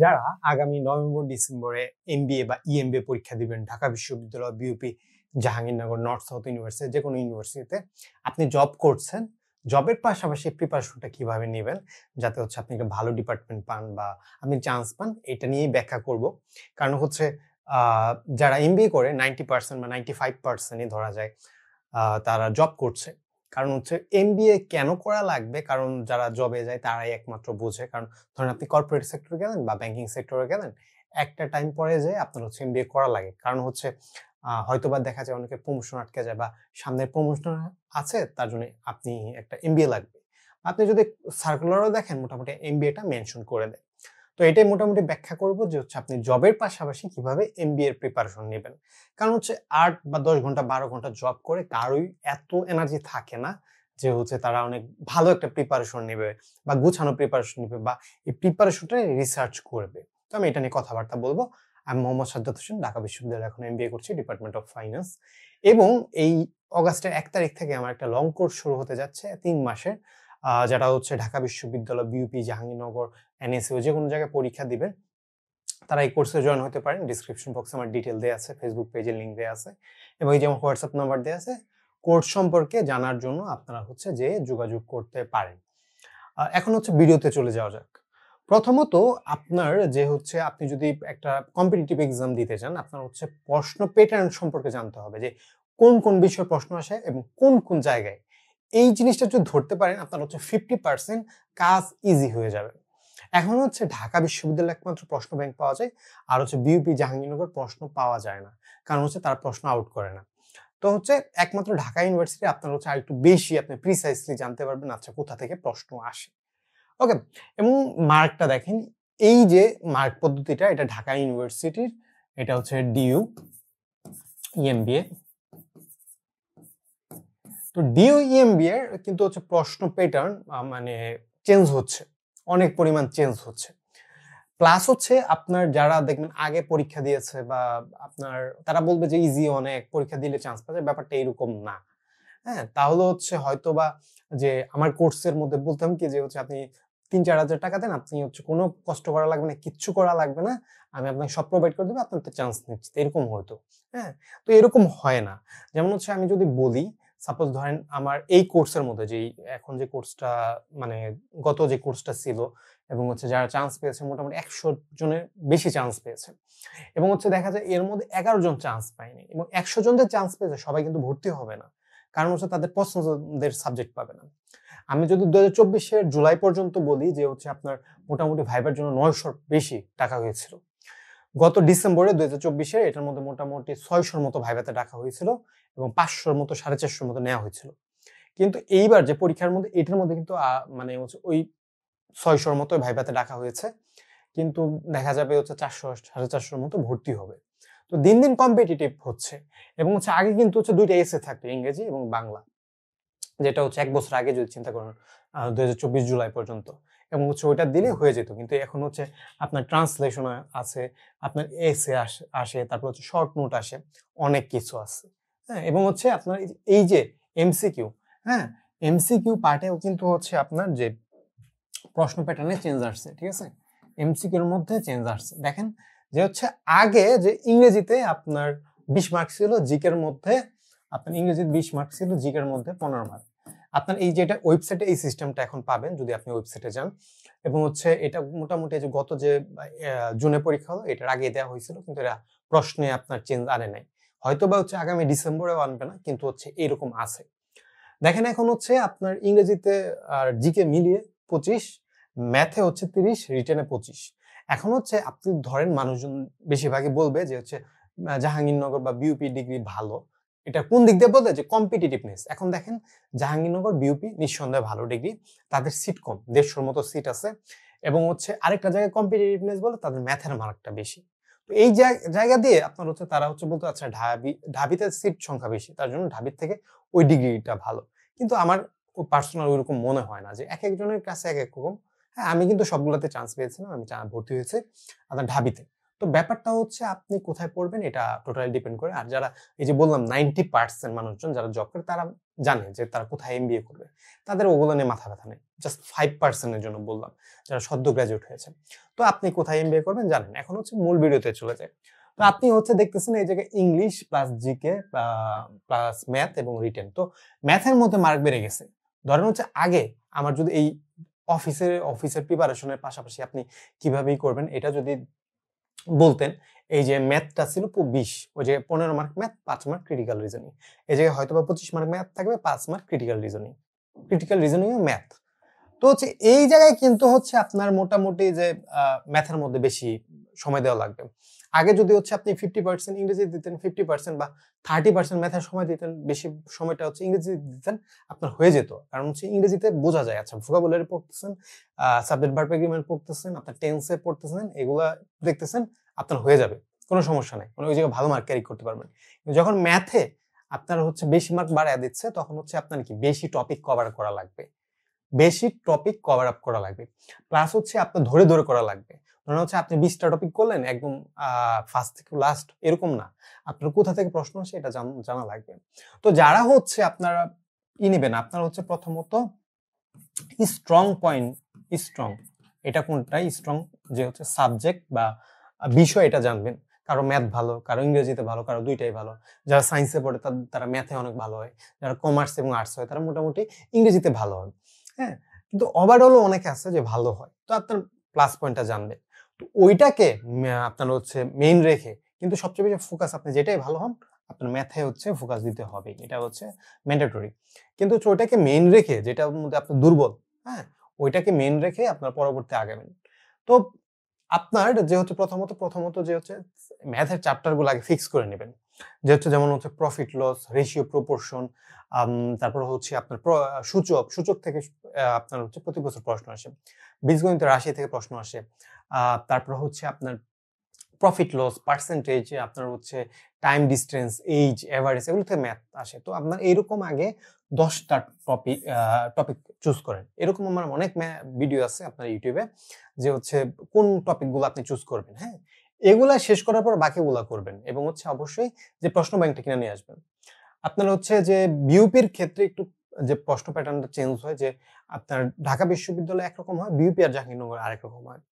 যারা আগামী নভেম্বর ডিসেম্বরে এমবিএ বা ইএমবিএ পরীক্ষা দিবেন ঢাকা বিশ্ববিদ্যালয়, BUP, Jahangirnagar, north south university, যে কোনো ইউনিভার্সিটিতে আপনি জব করছেন, জবের পাশাপাশি প্রিপারেশনটা কিভাবে নেবেন যাতে হচ্ছে আপনি একটা ভালো ডিপার্টমেন্ট পান বা আপনি চান্স পান, এটা নিয়েই ব্যাখ্যা করব। কারণ হচ্ছে যারা এমবিএ করে 90% বা 95%ই ধরা যায় তারা জব করছে। কারণ হচ্ছে এমবিএ কেন করা লাগবে, কারণ যারা জবে যায় তারাই একমাত্র বোঝে। কারণ ধরেন আপনি কর্পোরেট সেক্টরে গেলেন বা ব্যাংকিং সেক্টরে গেলেন, একটা টাইম পরে যে আপনার হচ্ছে এমবিএ করা লাগে। কারণ হচ্ছে হয়তোবা দেখা যায় অনেকের প্রমোশন আটকে যায় বা সামনে প্রমোশন আছে, তার জন্য আপনি একটা এমবিএ লাগবে। আপনি যদি সার্কুলারও দেখেন মোটামুটি এমবিএটা মেনশন করে দেয়। তো এটাই মোটামুটি ব্যাখ্যা করব যে হচ্ছে আপনি জবের পাশাপাশি কিভাবে এমবিএ এর প্রিপারেশন নেবেন। কারণ হচ্ছে ৮ বা ১০ ঘন্টা ১২ ঘন্টা জব করে কারোই এত এনার্জি থাকে না যে হচ্ছে তারা অনেক ভালো একটা প্রিপারেশন নেবে বা গুছানো প্রিপারেশন নেবে বা এই প্রিপারেশনটা রিসার্চ করবে। তো আমি এটা নিয়ে কথাবার্তা বলবো। আমি মোহাম্মদ সাজ্জাদ হোসেন, ঢাকা বিশ্ববিদ্যালয়ে এখন এমবিএ করছি, ডিপার্টমেন্ট অফ ফাইন্যান্স। এবং এই অগাস্টের ১ তারিখ থেকে আমার একটা লং কোর্স শুরু হতে যাচ্ছে ৩ মাসের, যেটা হচ্ছে ঢাকা বিশ্ববিদ্যালয়, বিউপি, জাহাঙ্গীরনগর, এনএসইউ যে কোনো জায়গায় পরীক্ষা দিবেন তারা এই কোর্সে জয়েন হতে পারেন। ডিসক্রিপশন বক্সে আমার ডিটেল দেওয়া আছে, ফেসবুক পেজের লিঙ্ক দেওয়া আছে এবং এই যে আমার হোয়াটসঅ্যাপ নাম্বার দেওয়া আছে। কোর্স সম্পর্কে জানার জন্য আপনারা হচ্ছে যে যোগাযোগ করতে পারেন। এখন হচ্ছে ভিডিওতে চলে যাওয়া যাক। প্রথমত আপনার যে হচ্ছে আপনি যদি একটা কম্পিটিটিভ এক্সাম দিতে চান, আপনার হচ্ছে প্রশ্ন প্যাটার্ন সম্পর্কে জানতে হবে যে কোন কোন বিষয়ে প্রশ্ন আসে এবং কোন কোন জায়গায়। এই জিনিসটা যদি ধরতে পারেন আপনার হচ্ছে 50% কাজ ইজি হয়ে যাবে। এখন হচ্ছে ঢাকা বিশ্ববিদ্যালয়ে একমাত্র প্রশ্ন ব্যাংক পাওয়া যায়, আর হচ্ছে বিউপি, জাহাঙ্গীরনগর প্রশ্ন পাওয়া যায় না, কারণ হচ্ছে তারা প্রশ্ন আউট করে না। তো হচ্ছে একমাত্র ঢাকা ইউনিভার্সিটি আপনার হচ্ছে আরেকটু বেশি আপনি প্রিসাইসলি জানতে পারবেন আচ্ছা কোথা থেকে প্রশ্ন আসে। ওকে, এবং মার্কটা দেখেন, এই যে মার্ক পদ্ধতিটা এটা ঢাকা ইউনিভার্সিটির, এটা হচ্ছে ডিইউ ইএমবিএ। তো ডিইউ ইএমবিএ এর কিন্তু হচ্ছে প্রশ্ন প্যাটার্ন মানে চেঞ্জ হচ্ছে, অনেক পরিমাণ চেঞ্জ হচ্ছে। প্লাস হচ্ছে আপনার যারা দেখবেন আগে পরীক্ষা দিয়েছে বা আপনার তারা বলবে যে ইজি অনেক, পরীক্ষা দিলে চান্স পাবে, ব্যাপারটা এরকম না। হ্যাঁ, তাহলে হচ্ছে হয়তোবা যে আমার কোর্সের মধ্যে বলতাম কি যে হচ্ছে আপনি ৩-৪ হাজার টাকা দেন, আপনি হচ্ছে কোনো কষ্ট করা লাগবে না, কিচ্ছু করা লাগবে না, আমি আপনাকে সব প্রোভাইড করে দেবো, আপনার তো চান্স নিচ্ছি, এরকম হয়তো। হ্যাঁ, তো এরকম হয় না। যেমন হচ্ছে আমি যদি বলি, সাপোজ ধরেন আমার এই কোর্সের মধ্যে যে এখন যে কোর্সটা মানে গত যে কোর্সটা ছিল, এবং হচ্ছে যারা চান্স পেয়েছে মোটামুটি ১০০ জনের বেশি চান্স পেয়েছে, এবং হচ্ছে দেখা যায় এর মধ্যে ১১ জন চান্স পায়নি, এবং ১০০ জন যে চান্স পেয়েছে সবাই কিন্তু ভর্তি হবে না, কারণ হচ্ছে তাদের পছন্দের সাবজেক্ট পাবে না। আমি যদি ২০২৪-এর জুলাই পর্যন্ত বলি যে হচ্ছে আপনার মোটামুটি ভাইবার জন্য ৯০০-র বেশি টাকা হয়েছিল। গত ডিসেম্বরে ২০২৪-এ এটার মধ্যে মোটামুটি ৬০০-র মতো ভাইভাতে টাকা হয়েছিল এবং ৫০০-র মতো ৪৫০-র মতো নেওয়া হয়েছিল। কিন্তু এইবার যে পরীক্ষার মধ্যে এটার মধ্যে কিন্তু মানে হচ্ছে ওই ৬০০-র মতো ভাইভাতে ডাকা হয়েছে, কিন্তু দেখা যাবে হচ্ছে ৪০০ ৪৫০-র মতো ভর্তি হবে। তো দিন দিন কম্পিটিটিভ হচ্ছে, এবং হচ্ছে আগে কিন্তু হচ্ছে ২টা এসএ থাকতো, ইংরেজি এবং বাংলা, যেটা হচ্ছে ১ বছর আগে যদি চিন্তা করেন ২০২৪ জুলাই পর্যন্ত, এবং হচ্ছে ওইটা দিলে হয়ে যেত। কিন্তু এখন হচ্ছে আপনার ট্রান্সলেশন আছে, আপনার এসে আসে, তারপর হচ্ছে শর্ট নোট আসে, অনেক কিছু আছে। হ্যাঁ, এবং হচ্ছে আপনার এই যে এমসিকিউ, হ্যাঁ, এমসিকিউ পার্টেও কিন্তু হচ্ছে আপনার যে প্রশ্ন প্যাটার্নে চেঞ্জ আসছে, ঠিক আছে, এমসিকিউর মধ্যে চেঞ্জ আসছে। দেখেন যে হচ্ছে আগে যে ইংরেজিতে আপনার ২০ মার্ক ছিল, জিকের মধ্যে আপনার ইংরেজিতে ২০ মার্ক ছিল, জিকের মধ্যে ১৫ মার্ক। আপনার এই যেটা ওয়েবসাইটে এই সিস্টেমটা এখন পাবেন যদি আপনি ওয়েবসাইটে যান, এবং হচ্ছে এটা মোটামুটি যে গত যে জুনে পরীক্ষা হলো এটার আগে দেওয়া হয়েছিল, কিন্তু এটা প্রশ্নে আপনার চেঞ্জ আনে নাই, হয়তো বা হচ্ছে আগামী ডিসেম্বরেও আনবে না, কিন্তু হচ্ছে এরকম আছে। দেখেন এখন হচ্ছে আপনার ইংরেজিতে আর জিকে মিলিয়ে 25, ম্যাথে হচ্ছে 30, রিটেনে 25। এখন হচ্ছে আপনি ধরেন মানুষজন বেশিরভাগই বলবে যে হচ্ছে জাহাঙ্গীরনগর বা বিউপি ডিগ্রি ভালো। এটা কোন দিক দিয়ে বলবে যে কম্পিটিটিভনেস। এখন দেখেন জাহাঙ্গীরনগর, বিউপি নিঃসন্দেহে ভালো ডিগ্রি, তাদের সিট কম, ১৫০-র মতো সিট আছে, এবং হচ্ছে আরেকটা জায়গায় কম্পিটিটিভনেস বলে তাদের ম্যাথের মার্কটা বেশি। তো এই জায়গা দিয়ে আপনার হচ্ছে তারা হচ্ছে বলতে আচ্ছা ঢাবিতে সিট সংখ্যা বেশি, তার জন্য ঢাবির থেকে ওই ডিগ্রিটা ভালো। কিন্তু আমার পার্সোনাল ওইরকম মনে হয় না, যে এক একজনের কাছে এক এক রকম। হ্যাঁ, আমি কিন্তু সবগুলোতে চান্স পেয়েছিলাম, আমি ভর্তি হয়েছে আপনার ঢাবিতে। তো ব্যাপারটা হচ্ছে আপনি কোথায় পড়বেন এটা টোটালি ডিপেন্ড করে। আর যারা এই যে বললাম 90% মানুষজন যারা জব করে তারা জানে যে তারা কোথায় এমবিএ করবে। তাদের ওগুলো নিয়ে মাথা ব্যথা নেই। জাস্ট 5% এর জন্য বললাম, যারা সদ্য গ্র্যাজুয়েট হয়েছে। তো আপনি কোথায় এমবিএ করবেন জানেন। এখন হচ্ছে মূল ভিডিওতে চলে যাই। তো আপনি হচ্ছে দেখতেছেন এই জায়গায় English plus GK plus math এবং রিটেন। তো ম্যাথের মধ্যে মার্ক বেড়ে গেছে। ধরেন হচ্ছে আগে আমার যদি এই অফিসের প্রিপারেশনের পাশাপাশি আপনি কিভাবেই করবেন এটা যদি বলতেন, এই যে ম্যাথটা ছিল 20, ওই যে 15 mark math, 5 mark critical reasoning. এই জায়গায় হয়তোবা 25 মার্ক ম্যাথ থাকবে, 5 mark critical reasoning. Critical reasoning ও ম্যাথ। তো হচ্ছে এই জায়গায় কিন্তু হচ্ছে আপনার মোটামুটি যে ম্যাথের মধ্যে বেশি সময় দেওয়া লাগবে। আগে যদি হচ্ছে আপনি 50% ইংরেজি দিতেন, 50% বা 30% ম্যাথের সময় দিতেন, বেশি সময়টা হচ্ছে ইংরেজি দিতেন, আপনার হয়ে যেত। কারণ হচ্ছে ইংরেজিতে বোঝা যায়। আচ্ছা, ভোকাবুলারি পড়তেছেন, সাবজেক্ট ভার্ব এগ্রিমেন্ট পড়তেছেন, আপনার টেন্সে পড়তেছেন, এগুলা দেখতেছেন, আপনার হয়ে যাবে, কোনো সমস্যা নাই। ওই জায়গায় ভালো মার্ক ক্যারি করতে পারবেন। কিন্তু যখন ম্যাথে আপনার হচ্ছে বেশি মার্ক বাড়ায় দিচ্ছে, তখন হচ্ছে আপনার কি বেশি টপিক কভার করা লাগবে, বেশি টপিক কভার আপ করা লাগবে, প্লাস হচ্ছে আপনার ধরে ধরে করা লাগবে। ধরেন হচ্ছে আপনি 20টা টপিক করলেন একদম ফার্স্ট থেকে লাস্ট, এরকম না। আপনার কোথা থেকে প্রশ্ন আসে এটা জানা লাগবে। তো যারা হচ্ছে আপনারা নেবেন, আপনার হচ্ছে প্রথমত স্ট্রং পয়েন্ট, স্ট্রং এটা কোনটা, স্ট্রং যে হচ্ছে সাবজেক্ট বা বিষয়, এটা জানবেন। কারো ম্যাথ ভালো, কারো ইংরেজিতে ভালো, কারো দুইটাই ভালো। যারা সায়েন্সে পড়ে তারা ম্যাথে অনেক ভালো হয়, যারা কমার্স এবং আর্টস হয় তারা মোটামুটি ইংরেজিতে ভালো হয়। হ্যাঁ, কিন্তু ওভারঅলও অনেকে আছে যে ভালো হয়। তো আপনার প্লাস পয়েন্টটা জানবেন। তো ওইটাকে আপনার হচ্ছে মেইন রেখে, কিন্তু সবচেয়ে বেশি ফোকাস আপনি যেটাই ভালো হন আপনার ম্যাথে হচ্ছে ফোকাস দিতে হবে, এটা হচ্ছে ম্যান্ডেটরি। কিন্তু ওইটাকে মেইন রেখে, যেটার মধ্যে আপনি দুর্বল, হ্যাঁ, ওইটাকে মেইন রেখে আপনার পরবর্তী আগাবেন। তো আপনার যে হচ্ছে প্রথমত যে হচ্ছে ম্যাথের চ্যাপ্টার গুলো আগে ফিক্স করে নেবেন। যে হচ্ছে যেমন হচ্ছে প্রফিট লস রেশিও প্রপোর্শন, তারপর হচ্ছে আপনার সূচক থেকে আপনার হচ্ছে প্রতি বছর প্রশ্ন আসে, বীজগণিত রাশি থেকে প্রশ্ন আসে, তারপর হচ্ছে আপনার প্রফিট লস পার্সেন্টেজ, আপনার হচ্ছে টাইম ডিস্টেন্স, এইজ, এভারেজ, এগুলো থেকে ম্যাথ আসে। তো আপনার এইরকম আগে 10টা টপিক চুজ করেন। এরকম আমার অনেক ভিডিও আছে আপনার ইউটিউবে, যে হচ্ছে কোন টপিকগুলো আপনি চুজ করবেন। হ্যাঁ, এগুলা শেষ করার পর বাকিগুলা করবেন, এবং হচ্ছে অবশ্যই যে প্রশ্ন ব্যাংকটা কিনে নিয়ে আসবেন। আপনার হচ্ছে যে বিউপির ক্ষেত্রে একটু যে প্রশ্ন প্যাটার্নটা চেঞ্জ হয়, যে আপনার ঢাকা বিশ্ববিদ্যালয় একরকম হয়, বিউপি আর জাহাঙ্গীরনগর আরেক রকম হয়।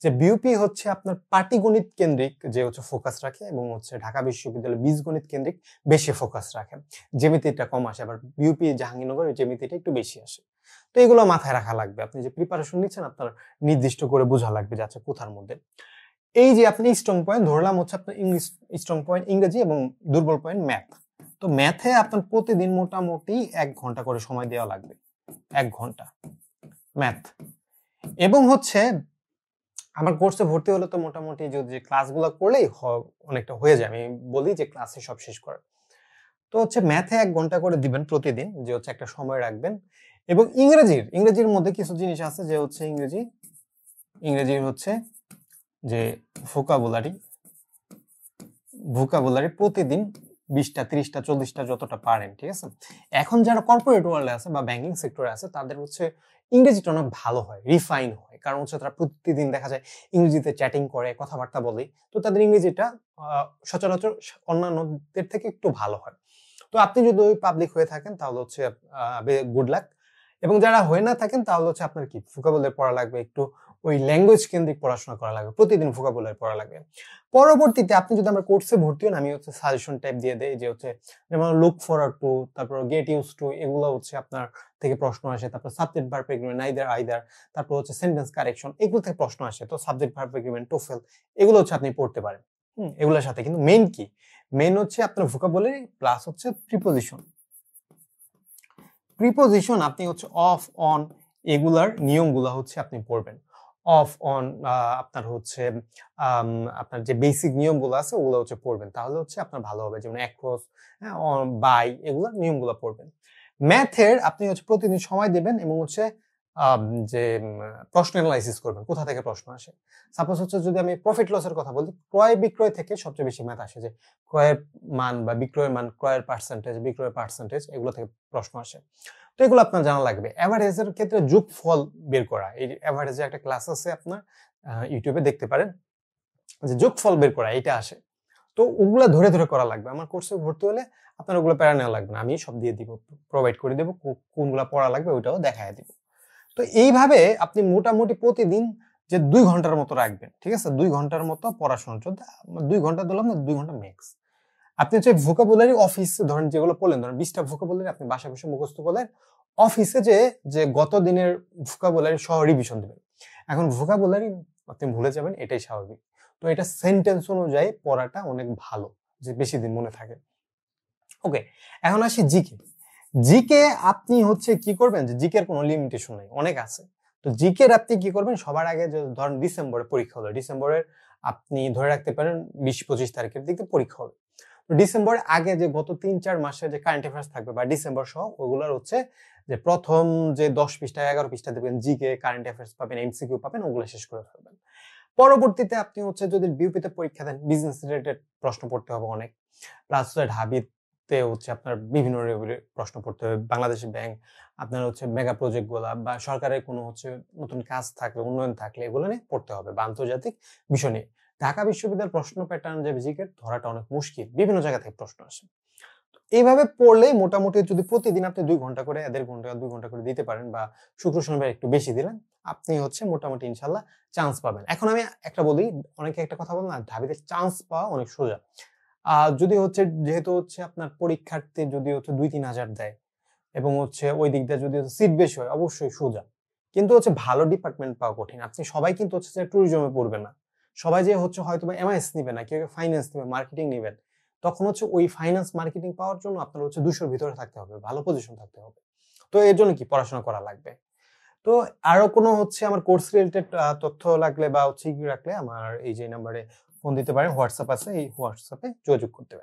যে বিউপি হচ্ছে আপনার পাটিগণিত কেন্দ্রিক যে হচ্ছে ফোকাস রাখে, এবং হচ্ছে ঢাকা বিশ্ববিদ্যালয় বীজগণিত কেন্দ্রিক বেশি ফোকাস রাখে, জ্যামিতিটা কম আসে। আবার বিউপি জাহাঙ্গীরনগর জ্যামিতিটা একটু বেশি আসে। তো এগুলো মাথায় রাখা লাগবে। আপনি যে প্রিপারেশন নিচ্ছেন আপনার নির্দিষ্ট করে বোঝা লাগবে যে আচ্ছা কোথার মধ্যে। এই যে আপনি স্ট্রং পয়েন্ট ধরলাম হচ্ছে আপনার ইংলিশ, স্ট্রং পয়েন্ট ইংরেজি, এবং দুর্বল পয়েন্ট ম্যাথ। তো ম্যাথে আপনার প্রতিদিন মোটামুটি 1 ঘন্টা করে সময় দেওয়া লাগবে, 1 ঘন্টা ম্যাথ। এবং হচ্ছে আমার কোর্সে ভর্তি হলে তো মোটামুটি যদি ক্লাসগুলো করলেই অনেকটা হয়ে যায়। আমি বলি যে ক্লাসে সব শেষ করার। তো হচ্ছে ম্যাথে 1 ঘন্টা করে দিবেন প্রতিদিন, যে হচ্ছে একটা সময় রাখবেন। এবং ইংরেজির মধ্যে কিছু জিনিস আছে, যে হচ্ছে ইংরেজির হচ্ছে যে ভোকাবুলারি প্রতিদিন 20টা 30টা 40টা যতটা পারেন, ঠিক আছে। এখন যারা কর্পোরেট ওয়ার্ল্ডে আছে বা ব্যাংকিং সেক্টরে আছে তাদের হচ্ছে ইংরেজিটা অনেক ভালো হয়, রিফাইন হয়, কারণ হচ্ছে তারা প্রতিদিন দেখা যায় ইংরেজিতে চ্যাটিং করে, কথাবার্তা বলে। তো তাদের ইংরেজিটা সচরাচর অন্যান্যদের থেকে একটু ভালো হয়। তো আপনি যদি ওই পাবলিক হয়ে থাকেন তাহলে হচ্ছে গুড লাক। এবং যারা হয়ে না থাকেন তাহলে হচ্ছে আপনার কি ভোকাবুলারি পড়া লাগবে, একটু ওই ল্যাঙ্গুয়েজ কেন্দ্রিক পড়াশোনা করা লাগবে, প্রতিদিন ভোকাবুলারি পড়া লাগবে। পরবর্তীতে আপনি যদি আমার কোর্সে ভর্তি হন, আমি হচ্ছে সাজেশন টাইপ দিয়ে দেই, যে হচ্ছে যেমন লুক ফরওয়ার্ড টু, তারপর গেট ইউজ টু, এগুলো হচ্ছে আপনার থেকে প্রশ্ন আসে। তারপর সাবজেক্ট ভার্ব এগ্রিমেন্ট, আইদার, তারপর হচ্ছে সেন্টেন্স কারেকশন, এগুলো থেকে প্রশ্ন আসে। তো সাবজেক্ট ভার্ব এগ্রিমেন্ট, টোফেল, এগুলো হচ্ছে আপনি পড়তে পারেন। এগুলোর সাথে কিন্তু মেইন কি, মেইন হচ্ছে আপনার ভোকাবুলারি প্লাস হচ্ছে প্রিপোজিশন আপনি হচ্ছে অফ অন এগুলার নিয়মগুলা হচ্ছে আপনি পড়বেন। অফ অন আপনার হচ্ছে আপনার যে বেসিক নিয়মগুলো আছে ওগুলো হচ্ছে পড়বেন, তাহলে হচ্ছে আপনার ভালো হবে। যেমন অ্যাক্রস, বাই, এগুলোর নিয়মগুলো পড়বেন। ম্যাথের আপনি হচ্ছে প্রতিদিন সময় দেবেন, এবং হচ্ছে যে প্রশ্ন অ্যানালাইসিস করবেন, কোথা থেকে প্রশ্ন আসে। সাপোজ হচ্ছে যদি আমি প্রফিট লসের কথা বলি, ক্রয় বিক্রয় থেকে সবচেয়ে বেশি ম্যাথ আসে, যে ক্রয়ের মান বা বিক্রয়ের মান, ক্রয়ের পার্সেন্টেজ, বিক্রয়ের পার্সেন্টেজ, এগুলো থেকে প্রশ্ন আসে। তো এগুলো আপনার জানা লাগবে। এভারেজের ক্ষেত্রে যোগফল বের করা, এই এভারেজে একটা ক্লাস আছে আপনার ইউটিউবে দেখতে পারেন। যে যোগফল বের করা এটা আসে। তো ওগুলা ধরে ধরে করা লাগবে। আমার কোর্সে ভর্তি হলে আপনার ওগুলো প্যারা নেওয়া লাগবে না, আমি সব দিয়ে দিব, প্রোভাইড করে দেবো, কোনগুলা পড়া লাগবে ওইটাও দেখায় দিব। তো এইভাবে আপনি মোটামুটি প্রতিদিন যে 2 ঘন্টার মতো রাখবেন, ঠিক আছে? 2 ঘন্টার মতো পড়াশোনার জন্য, 2 ঘন্টা দিলাম না, 2 ঘন্টা ম্যাক্স। আপনি হচ্ছে ভোকাবুলারি অফিসে ধরেন যেগুলো পড়লেন, ধরেন 20টা ভোকাবুলারি আপনি বাসায় বসে মুখস্থ করলেন, অফিসে যে গত দিনের ভোকাবুলারি সহ রিভিশন দিবেন। এখন ভোকাবুলারি আপনি ভুলে যাবেন, এটাই স্বাভাবিক। তো এটা সেন্টেন্স অনুযায়ী পড়াটা অনেক ভালো, যে বেশি দিন মনে থাকে। ওকে, এখন আসি জিকে। জিকে আপনি হচ্ছে কি করবেন, যে জিকের কোনো লিমিটেশন নেই, অনেক আছে। তো জিকের আপনি কি করবেন, সবার আগে যে ধরেন ডিসেম্বরে পরীক্ষা হলো, ডিসেম্বরের আপনি ধরে রাখতে পারেন 20-25 তারিখের দিকে পরীক্ষা হবে। তো ডিসেম্বরের আগে যে গত 3-4 মাসে যে কারেন্ট অ্যাফেয়ার্স থাকবে বা ডিসেম্বর সহ, ওগুলোর হচ্ছে যে প্রথম যে 10 পৃষ্ঠা 11 পৃষ্ঠা দেবেন জিকে, কারেন্ট অ্যাফেয়ার্স পাবেন, এমসিকিউ পাবেন, ওগুলো শেষ করে ফেলবেন। পরবর্তীতে আপনি হচ্ছে যদি বিউপিতে পরীক্ষা দেন, বিজনেস রিলেটেড প্রশ্ন পড়তে হবে অনেক, প্লাস ঢাবিতে হচ্ছে আপনার বিভিন্ন প্রশ্ন পড়তে হবে, বাংলাদেশ ব্যাংক, আপনার হচ্ছে মেগা প্রজেক্ট গুলা বা সরকারের কোনো হচ্ছে নতুন কাজ থাকলে, উন্নয়ন থাকলে এগুলো নিয়ে পড়তে হবে, বা আন্তর্জাতিক বিষয় নিয়ে। ঢাকা বিশ্ববিদ্যালয়ের প্রশ্ন প্যাটার্ন যে জিকের ধরাটা অনেক মুশকিল, বিভিন্ন জায়গা থেকে প্রশ্ন আসে। এইভাবে পড়লে মোটামুটি যদি প্রতিদিন আপনি 2 ঘন্টা করে, 1.5 ঘন্টা 2 ঘন্টা করে দিতে পারেন, বা শুক্র শনিবার একটু বেশি দিলেন, আপনি হচ্ছে মোটামুটি ইনশাল্লাহ চান্স পাবেন। এখন আমি একটা বলি, অনেকে একটা কথা বলেন না, ঢাবিতে চান্স পাওয়া অনেক সোজা। যদি হচ্ছে যেহেতু হচ্ছে আপনার পরীক্ষার্থী যদি হচ্ছে 2-3 হাজার দেয় এবং হচ্ছে ওই দিক দিয়ে যদি সিট বেশি হয়, অবশ্যই সোজা। কিন্তু হচ্ছে ভালো ডিপার্টমেন্ট পাওয়া কঠিন। আপনি সবাই কিন্তু হচ্ছে যে ট্যুরিজমে পড়বে না, সবাই যে হচ্ছে হয়তো বা এমআইএস নিবে না, কেউ ফাইন্যান্স নিবে, মার্কেটিং নিবেন। তখন হচ্ছে ওই ফাইন্যান্স মার্কেটিং পাওয়ার জন্য আপনার হচ্ছে 200 এর ভিতরে থাকতে হবে, ভালো পজিশন থাকতে হবে। তো এর জন্য কি পড়াশোনা করা লাগবে। তো আরো কোনো হচ্ছে আমার কোর্স রিলেটেড তথ্য লাগলে বা হচ্ছে রাখলে আমার এই যে নাম্বারে ফোন দিতে পারেন, হোয়াটসঅ্যাপ আছে, এই হোয়াটসঅ্যাপে যোগাযোগ করতে পারেন।